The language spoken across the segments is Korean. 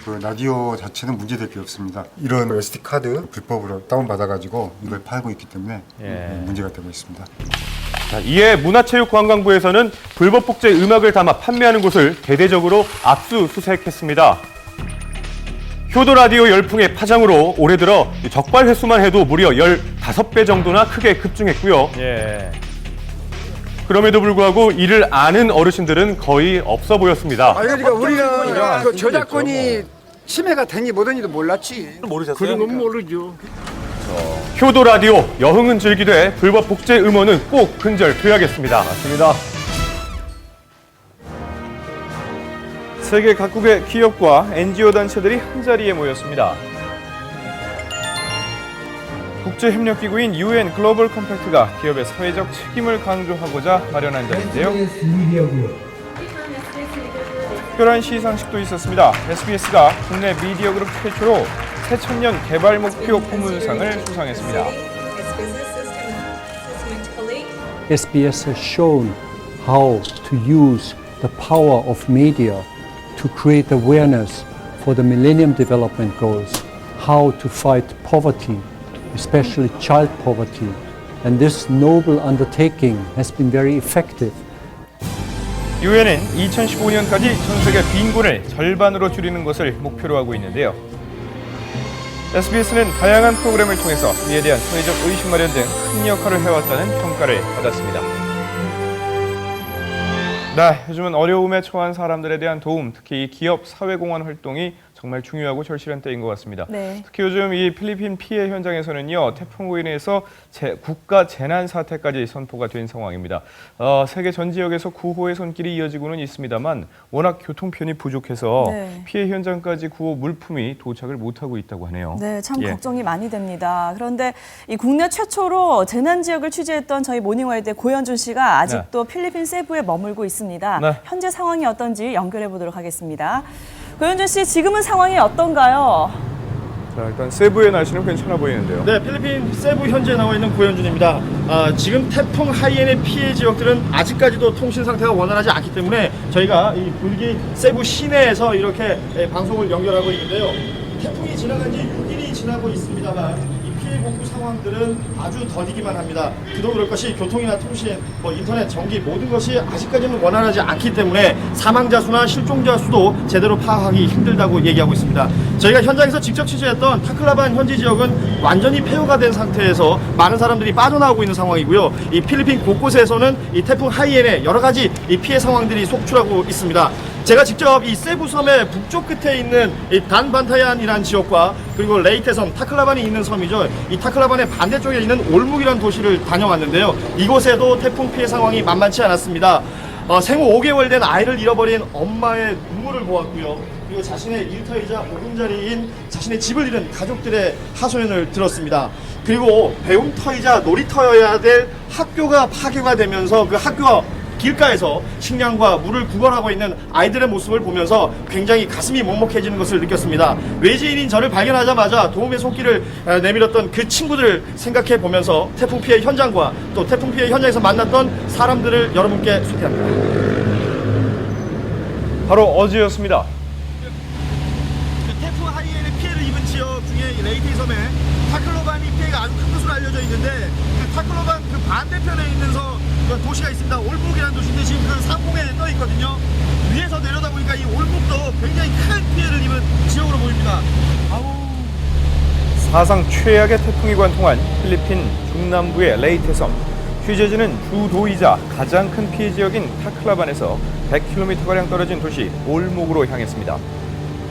그 라디오 자체는 문제될 게 없습니다. 이런 SD 카드 불법으로 다운받아가지고 이걸 팔고 있기 때문에 문제가 되고 있습니다. 자, 이에 문화체육관광부에서는 불법 복제 음악을 담아 판매하는 곳을 대대적으로 압수수색했습니다. 효도 라디오 열풍의 파장으로 올해 들어 적발 횟수만 해도 무려 15배 정도나 크게 급증했고요. 그럼에도 불구하고 이를 아는 어르신들은 거의 없어 보였습니다. 그러니까 우리는 그 저작권이 침해가 되니 뭐든지도 몰랐지. 모르셨어요? 그런 건 모르죠. 효도 라디오 여흥은 즐기되 불법 복제 음원은 꼭 근절돼야겠습니다. 맞습니다. 세계 각국의 기업과 NGO 단체들이 한자리에 모였습니다. 국제협력기구인 UN 글로벌 컴팩트가 기업의 사회적 책임을 강조하고자 마련한 자리인데요. 특별한 시상식도 있었습니다. SBS가 국내 미디어 그룹 최초로 새천년 개발 목표 부문상을 수상했습니다. SBS has shown how to use the power of media to create awareness for the Millennium Development Goals, how to fight poverty, especially child poverty. And this noble undertaking has been very effective. UN은 2015년까지 전 세계 빈곤을 절반으로 줄이는 것을 목표로 하고 있는데요. SBS는 다양한 프로그램을 통해서 이에 대한 사회적 의식 마련 등 큰 역할을 해왔다는 평가를 받았습니다. 네, 요즘은 어려움에 처한 사람들에 대한 도움, 특히 이 기업 사회공헌 활동이 정말 중요하고 절실한 때인 것 같습니다. 네. 특히 요즘 이 필리핀 피해 현장에서는요, 태풍으로 인해서 국가 재난 사태까지 선포가 된 상황입니다. 세계 전 지역에서 구호의 손길이 이어지고는 있습니다만 워낙 교통편이 부족해서 피해 현장까지 구호 물품이 도착을 못하고 있다고 하네요. 네, 참 걱정이 많이 됩니다. 그런데 이 국내 최초로 재난 지역을 취재했던 저희 모닝와이드의 고현준 씨가 아직도 필리핀 세부에 머물고 있습니다. 현재 상황이 어떤지 연결해 보도록 하겠습니다. 고현준 씨, 지금은 상황이 어떤가요? 자, 일단 세부의 날씨는 괜찮아 보이는데요. 네, 필리핀 세부 현지에 나와 있는 고현준입니다. 지금 태풍 하이엔의 피해 지역들은 아직까지도 통신 상태가 원활하지 않기 때문에 저희가 이 불기 세부 시내에서 이렇게 방송을 연결하고 있는데요. 태풍이 지나간 지 6일이 지나고 있습니다만 이 피해 복구 상황들은 아주 더디기만 합니다. 그도 그럴 것이 교통이나 통신, 인터넷, 전기 모든 것이 아직까지는 원활하지 않기 때문에 사망자 수나 실종자 수도 제대로 파악하기 힘들다고 얘기하고 있습니다. 저희가 현장에서 직접 취재했던 타클라반 현지 지역은 완전히 폐허가 된 상태에서 많은 사람들이 빠져나오고 있는 상황이고요. 이 필리핀 곳곳에서는 이 태풍 하이엔의 여러 가지 이 피해 상황들이 속출하고 있습니다. 제가 직접 이 세부 섬의 북쪽 끝에 있는 이 단반타얀이라는 지역과 그리고 레이테섬, 타클라반이 있는 섬이죠. 이 타클라반의 반대쪽에 있는 올묵이라는 도시를 다녀왔는데요. 이곳에도 태풍 피해 상황이 만만치 않았습니다. 생후 5개월 된 아이를 잃어버린 엄마의 눈물을 보았고요. 그리고 자신의 일터이자 보금자리인 자신의 집을 잃은 가족들의 하소연을 들었습니다. 그리고 배움터이자 놀이터여야 될 학교가 파괴가 되면서 그 학교가 길가에서 식량과 물을 구걸하고 있는 아이들의 모습을 보면서 굉장히 가슴이 먹먹해지는 것을 느꼈습니다. 외지인인 저를 발견하자마자 도움의 손길을 내밀었던 그 친구들을 생각해 보면서 태풍 피해 현장과 또 태풍 피해 현장에서 만났던 사람들을 여러분께 소개합니다. 바로 어제였습니다. 태풍 하이엔의 피해를 입은 지역 중에 레이티 섬에 타클로반이 피해가 아주 큰 것으로 알려져 있는데 그 타클로반 그 반대편에 있는 도시가 있습니다. 올묵이라는 도시인데 지금 그 상공에 떠 있거든요. 위에서 내려다보니까 이 올묵도 굉장히 큰 피해를 입은 지역으로 보입니다. 사상 최악의 태풍이 관통한 필리핀 중남부의 레이테섬. 취재진은 주도이자 가장 큰 피해 지역인 타클라반에서 100km가량 떨어진 도시 올묵으로 향했습니다.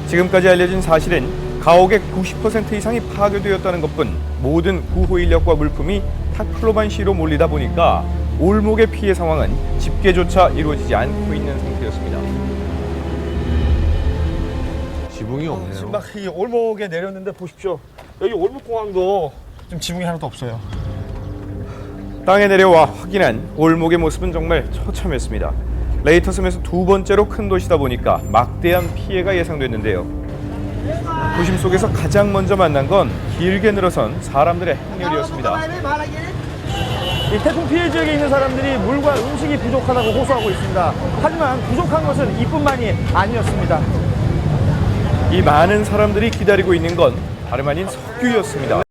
지금까지 알려진 사실은 가옥의 90% 이상이 파괴되었다는 것뿐 모든 구호 인력과 물품이 타클로반시로 몰리다 보니까 올묵의 피해 상황은 집계조차 이루어지지 않고 있는 상태였습니다. 지붕이 없네요. 지금 막 이 올묵에 내렸는데 보십시오. 여기 올묵공항도 지금 지붕이 하나도 없어요. 땅에 내려와 확인한 올묵의 모습은 정말 처참했습니다. 레이터섬에서 두 번째로 큰 도시다 보니까 막대한 피해가 예상됐는데요. 도심 속에서 가장 먼저 만난 건 길게 늘어선 사람들의 행렬이었습니다. 이 태풍 피해 지역에 있는 사람들이 물과 음식이 부족하다고 호소하고 있습니다. 하지만 부족한 것은 이뿐만이 아니었습니다. 이 많은 사람들이 기다리고 있는 건 다름 아닌 석유였습니다.